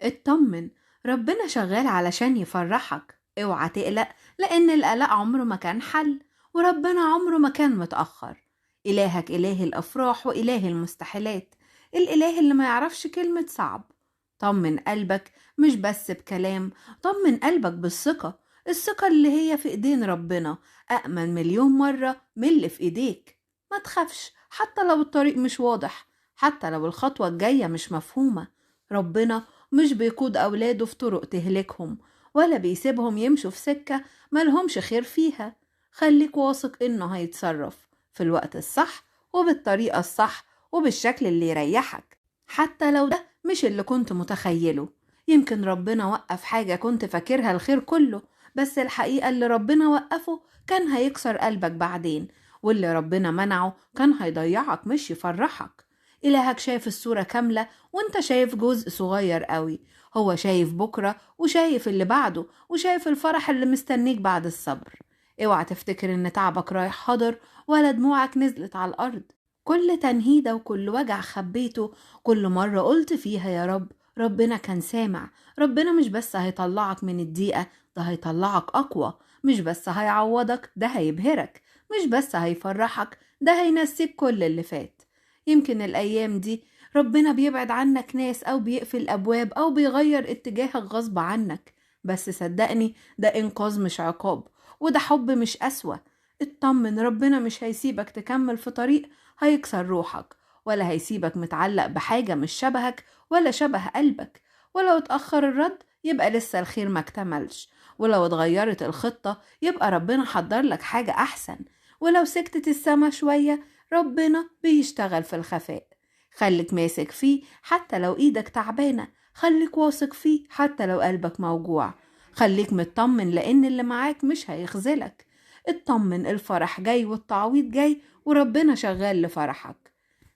اطمن، ربنا شغال علشان يفرحك. اوعى تقلق، لأن القلق عمره ما كان حل، وربنا عمره ما كان متأخر. إلهك إله الأفراح وإله المستحيلات، الإله اللي ما يعرفش كلمة صعب. طمن قلبك مش بس بكلام، طمن قلبك بالثقة، الثقة اللي هي في إيدين ربنا أأمن مليون مرة من اللي في إيديك. ما تخافش حتى لو الطريق مش واضح، حتى لو الخطوة الجاية مش مفهومة. ربنا مش بيقود أولاده في طرق تهلكهم، ولا بيسيبهم يمشوا في سكة ملهمش خير فيها. خليك واثق إنه هيتصرف في الوقت الصح وبالطريقة الصح وبالشكل اللي يريحك، حتى لو ده مش اللي كنت متخيله. يمكن ربنا وقف حاجة كنت فاكرها الخير كله، بس الحقيقة اللي ربنا وقفه كان هيكسر قلبك بعدين، واللي ربنا منعه كان هيضيعك مش يفرحك. إلهك شايف الصورة كاملة، وانت شايف جزء صغير قوي. هو شايف بكرة وشايف اللي بعده وشايف الفرح اللي مستنيك بعد الصبر. اوعى تفتكر ان تعبك رايح هدر ولا دموعك نزلت على الأرض. كل تنهيدة وكل وجع خبيته، كل مرة قلت فيها يا رب، ربنا كان سامع. ربنا مش بس هيطلعك من الضيقة، ده هيطلعك أقوى. مش بس هيعوضك، ده هيبهرك. مش بس هيفرحك، ده هينسيك كل اللي فات. يمكن الأيام دي ربنا بيبعد عنك ناس أو بيقفل أبواب أو بيغير اتجاهك غصب عنك، بس صدقني ده إنقاذ مش عقاب، وده حب مش قسوة. اطمن، ربنا مش هيسيبك تكمل في طريق هيكسر روحك، ولا هيسيبك متعلق بحاجة مش شبهك ولا شبه قلبك. ولو اتأخر الرد يبقى لسه الخير ما اكتملش، ولو اتغيرت الخطة يبقى ربنا حضر لك حاجة أحسن، ولو سكتت السما شوية ربنا بيشتغل في الخفاء. خليك ماسك فيه حتى لو ايدك تعبانة، خليك واثق فيه حتى لو قلبك موجوع. خليك مطمن لأن اللي معاك مش هيخذلك. اطمن، الفرح جاي والتعويض جاي، وربنا شغال لفرحك.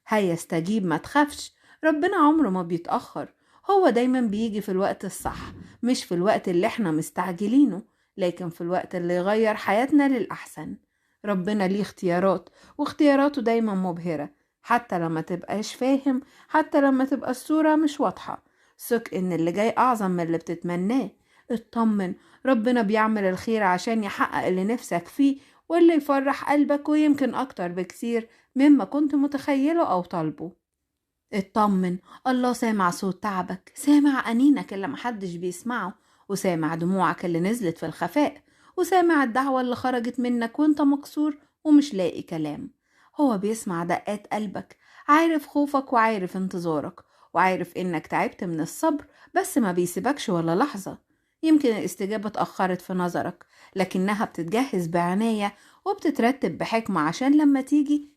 هيستجيب، ما تخافش، ربنا عمره ما بيتأخر. هو دايما بيجي في الوقت الصح، مش في الوقت اللي احنا مستعجلينه، لكن في الوقت اللي يغير حياتنا للأحسن. ربنا ليه اختيارات، واختياراته دايما مبهرة، حتى لما تبقاش فاهم، حتى لما تبقى الصورة مش واضحة. ثق ان اللي جاي اعظم من اللي بتتمناه. اطمن، ربنا بيعمل الخير عشان يحقق اللي نفسك فيه، واللي يفرح قلبك، ويمكن اكتر بكثير مما كنت متخيله او طالبه. اطمن، الله سامع صوت تعبك، سامع أنينك اللي محدش بيسمعه، وسامع دموعك اللي نزلت في الخفاء، وسامع الدعوة اللي خرجت منك وانت مكسور ومش لاقي كلام. هو بيسمع دقات قلبك، عارف خوفك وعارف انتظارك، وعارف انك تعبت من الصبر، بس ما بيسيبكش ولا لحظة. يمكن الاستجابة اتأخرت في نظرك، لكنها بتتجهز بعناية وبتترتب بحكمة عشان لما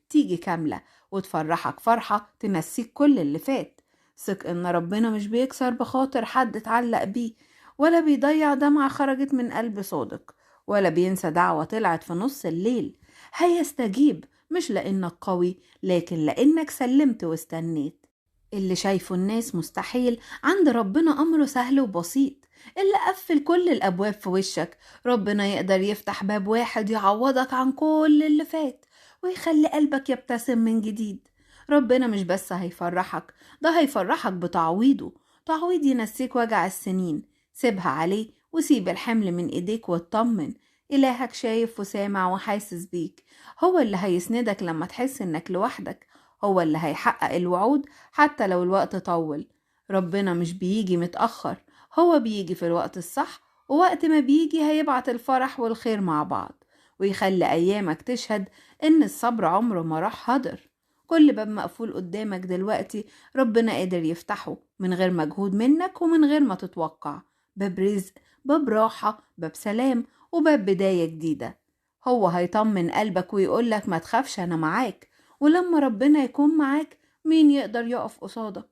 تيجي كاملة، وتفرحك فرحة تنسيك كل اللي فات. ثق ان ربنا مش بيكسر بخاطر حد اتعلق بيه، ولا بيضيع دمعة خرجت من قلب صادق، ولا بينسى دعوة طلعت في نص الليل. هيستجيب مش لانك قوي، لكن لانك سلمت واستنيت. اللي شايفه الناس مستحيل عند ربنا أمره سهل وبسيط. اللي قفل كل الأبواب في وشك، ربنا يقدر يفتح باب واحد يعوضك عن كل اللي فات، ويخلي قلبك يبتسم من جديد. ربنا مش بس هيفرحك، ده هيفرحك بتعويضه، تعويض ينسيك وجع السنين. سيبها عليه وسيب الحمل من ايديك واطمن. إلهك شايف وسامع وحاسس بيك، هو اللي هيسندك لما تحس انك لوحدك، هو اللي هيحقق الوعود حتى لو الوقت طول. ربنا مش بيجي متأخر، هو بيجي في الوقت الصح، ووقت ما بيجي هيبعت الفرح والخير مع بعض، ويخلي أيامك تشهد إن الصبر عمره ما راح هدر. كل باب مقفول قدامك دلوقتي ربنا قادر يفتحه من غير مجهود منك ومن غير ما تتوقع. باب رزق، باب راحة، باب سلام، وباب بداية جديدة. هو هيطمن قلبك ويقولك ما تخافش، أنا معاك. ولما ربنا يكون معاك مين يقدر يقف قصادك؟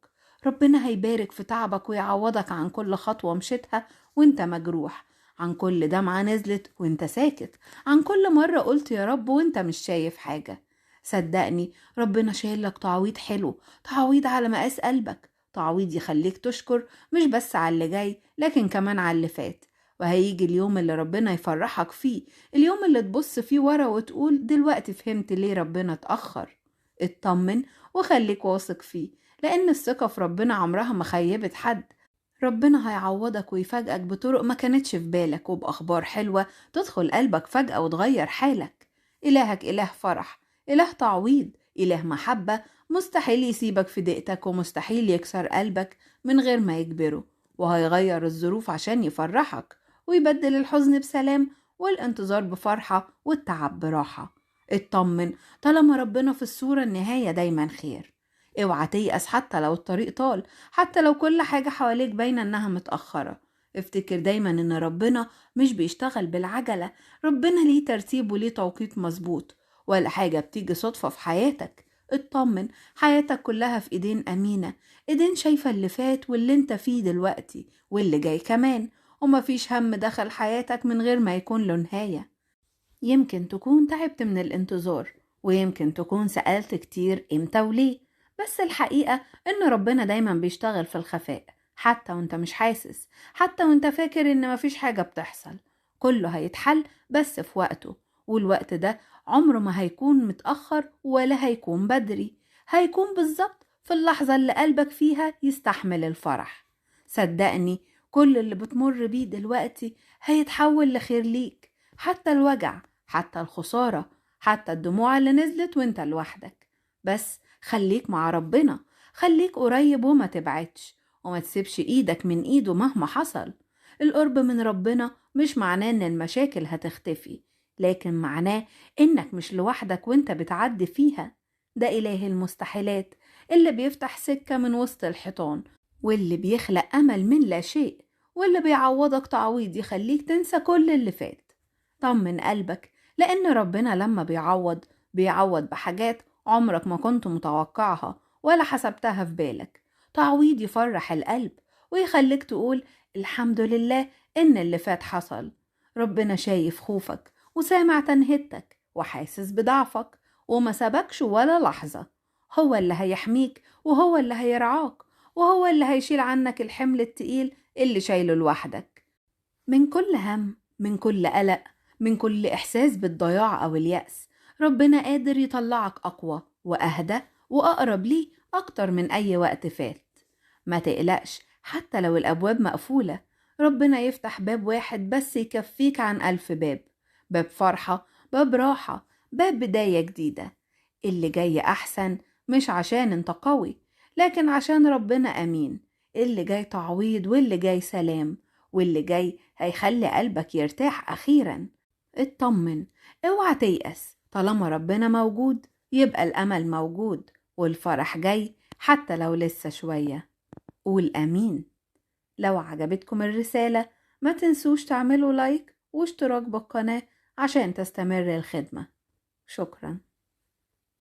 ربنا هيبارك في تعبك ويعوضك عن كل خطوة مشيتها وانت مجروح، عن كل دمعة نزلت وانت ساكت، عن كل مرة قلت يا رب وانت مش شايف حاجة. صدقني، ربنا شايل لك تعويض حلو، تعويض على مقاس قلبك، تعويض يخليك تشكر مش بس على اللي جاي لكن كمان على اللي فات. وهيجي اليوم اللي ربنا يفرحك فيه، اليوم اللي تبص فيه ورا وتقول دلوقتي فهمت ليه ربنا اتأخر. اطمن وخليك واثق فيه، لأن الثقة في ربنا عمرها ما خيبت حد. ربنا هيعوضك ويفاجئك بطرق ما كانتش في بالك، وبأخبار حلوة تدخل قلبك فجأة وتغير حالك. إلهك إله فرح، إله تعويض، إله محبة، مستحيل يسيبك في ضيقتك ومستحيل يكسر قلبك من غير ما يجبره، وهيغير الظروف عشان يفرحك ويبدل الحزن بسلام والانتظار بفرحة والتعب براحة. اطمن، طالما ربنا في الصورة النهاية دايما خير. اوعى تيأس حتى لو الطريق طال، حتى لو كل حاجة حواليك باينة انها متأخرة. افتكر دايما ان ربنا مش بيشتغل بالعجلة، ربنا ليه ترتيب وليه توقيت مظبوط، ولا حاجة بتيجي صدفة في حياتك. اطمن، حياتك كلها في ايدين امينة، ايدين شايفة اللي فات واللي انت فيه دلوقتي واللي جاي كمان، ومفيش هم دخل حياتك من غير ما يكون له نهاية. يمكن تكون تعبت من الانتظار، ويمكن تكون سألت كتير امتى وليه، بس الحقيقة ان ربنا دايما بيشتغل في الخفاء، حتى وانت مش حاسس، حتى وانت فاكر ان مفيش حاجة بتحصل. كله هيتحل بس في وقته، والوقت ده عمره ما هيكون متأخر ولا هيكون بدري، هيكون بالظبط في اللحظة اللي قلبك فيها يستحمل الفرح. صدقني، كل اللي بتمر بيه دلوقتي هيتحول لخير ليك، حتى الوجع، حتى الخسارة، حتى الدموع اللي نزلت وانت لوحدك. بس خليك مع ربنا، خليك قريب وما تبعدش، وما تسيبش ايدك من ايده مهما حصل. القرب من ربنا مش معناه ان المشاكل هتختفي، لكن معناه انك مش لوحدك وانت بتعدي فيها. ده إله المستحيلات، اللي بيفتح سكة من وسط الحيطان، واللي بيخلق أمل من لا شيء، واللي بيعوضك تعويض يخليك تنسى كل اللي فات. طمن قلبك، لأن ربنا لما بيعوض بحاجات عمرك ما كنت متوقعها ولا حسبتها في بالك. تعويض يفرح القلب ويخليك تقول الحمد لله إن اللي فات حصل. ربنا شايف خوفك وسامع تنهدتك وحاسس بضعفك، وما سابكش ولا لحظة. هو اللي هيحميك، وهو اللي هيرعاك، وهو اللي هيشيل عنك الحمل التقيل اللي شايله لوحدك. من كل هم، من كل قلق، من كل إحساس بالضياع أو اليأس، ربنا قادر يطلعك أقوى وأهدى وأقرب ليه أكتر من أي وقت فات. ما تقلقش حتى لو الأبواب مقفولة، ربنا يفتح باب واحد بس يكفيك عن 1000 باب. باب فرحة، باب راحة، باب بداية جديدة. اللي جاي أحسن، مش عشان انت قوي، لكن عشان ربنا أمين. اللي جاي تعويض، واللي جاي سلام، واللي جاي هيخلي قلبك يرتاح أخيرا. اطمن، اوعى تيأس، طالما ربنا موجود يبقى الأمل موجود، والفرح جاي حتى لو لسه شوية. قول أمين. لو عجبتكم الرسالة ما تنسوش تعملوا لايك واشتراك بالقناة عشان تستمر الخدمة. شكرا.